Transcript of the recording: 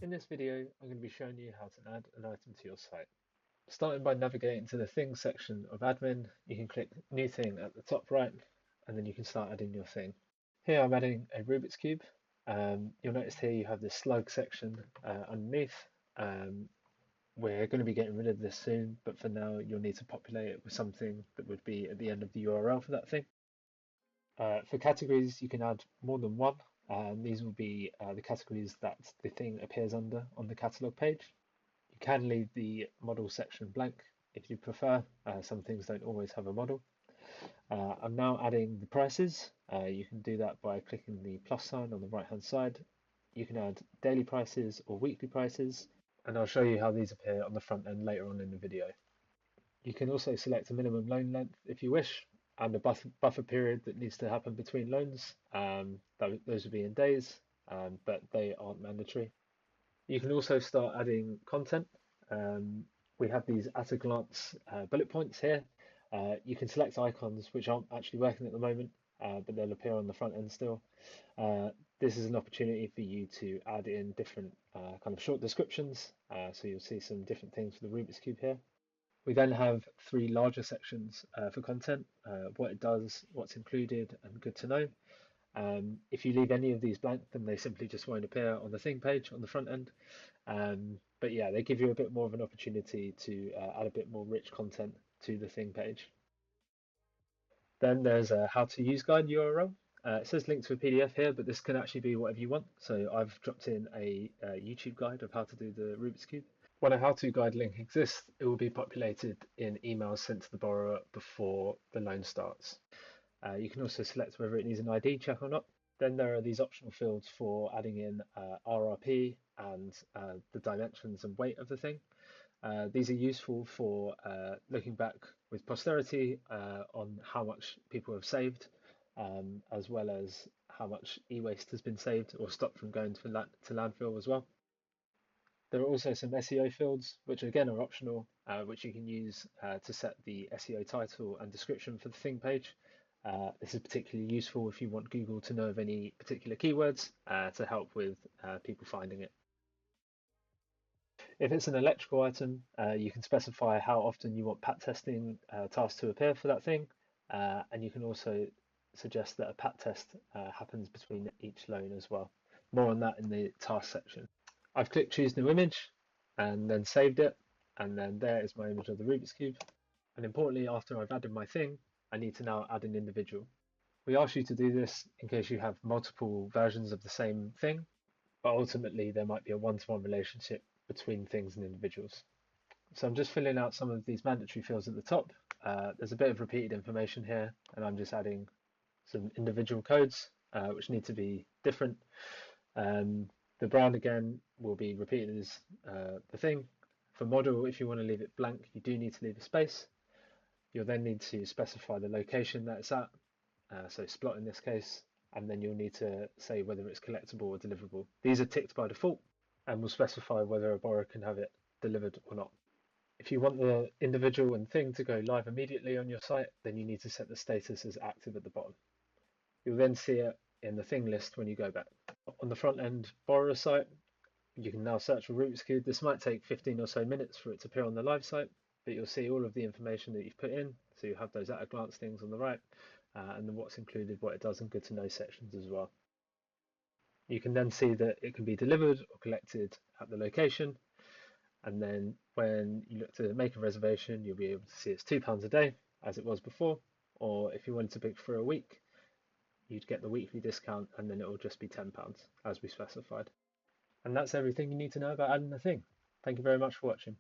In this video, I'm going to be showing you how to add an item to your site. Starting by navigating to the Things section of Admin, you can click New Thing at the top right, and then you can start adding your thing. Here I'm adding a Rubik's Cube. You'll notice here you have this slug section underneath. We're going to be getting rid of this soon, but for now you'll need to populate it with something that would be at the end of the URL for that thing. For categories, you can add more than one. These will be the categories that the thing appears under on the catalog page. You can leave the model section blank if you prefer. Some things don't always have a model. I'm now adding the prices. You can do that by clicking the plus sign on the right hand side. You can add daily prices or weekly prices, and I'll show you how these appear on the front end later on in the video. You can also select a minimum loan length if you wish, and a buffer period that needs to happen between loans. Those would be in days, but they aren't mandatory. You can also start adding content. We have these at a glance bullet points here. You can select icons which aren't actually working at the moment, but they'll appear on the front end still. This is an opportunity for you to add in different kind of short descriptions. So you'll see some different things for the Rubik's Cube here. We then have three larger sections for content, what it does, what's included, and good to know. If you leave any of these blank, then they simply just won't appear on the thing page on the front end. But yeah, they give you a bit more of an opportunity to add a bit more rich content to the thing page. Then there's a how to use guide URL. It says link to a PDF here, but this can actually be whatever you want. So I've dropped in a YouTube guide of how to do the Rubik's Cube. When a how-to guide link exists, it will be populated in emails sent to the borrower before the loan starts. You can also select whether it needs an ID check or not. Then there are these optional fields for adding in RRP and the dimensions and weight of the thing. These are useful for looking back with posterity on how much people have saved, as well as how much e-waste has been saved or stopped from going to landfill as well. There are also some SEO fields, which again are optional, which you can use to set the SEO title and description for the thing page. This is particularly useful if you want Google to know of any particular keywords to help with people finding it. If it's an electrical item, you can specify how often you want pat testing tasks to appear for that thing, and you can also suggest that a pat test happens between each loan as well. More on that in the task section. I've clicked choose new image and then saved it, and then there is my image of the Rubik's Cube. And importantly, after I've added my thing, I need to now add an individual. We ask you to do this in case you have multiple versions of the same thing, but ultimately there might be a one-to-one relationship between things and individuals. So I'm just filling out some of these mandatory fields at the top. There's a bit of repeated information here, and I'm just adding some individual codes which need to be different. The brand again will be repeated as the thing. For model, if you want to leave it blank, you do need to leave a space. You'll then need to specify the location that it's at, so Splot in this case, and then you'll need to say whether it's collectible or deliverable. These are ticked by default and will specify whether a borrower can have it delivered or not. If you want the individual and thing to go live immediately on your site, then you need to set the status as active at the bottom. You'll then see it in the thing list when you go back. On the front end borrower site, you can now search for Rubik's Cube. This might take 15 or so minutes for it to appear on the live site, but you'll see all of the information that you've put in. So you have those at a glance things on the right, and then what's included, what it does, and good to know sections as well. You can then see that it can be delivered or collected at the location. And then when you look to make a reservation, you'll be able to see it's £2 a day, as it was before. Or if you wanted to book for a week, you'd get the weekly discount, and then it will just be £10 as we specified. And that's everything you need to know about adding a thing. Thank you very much for watching.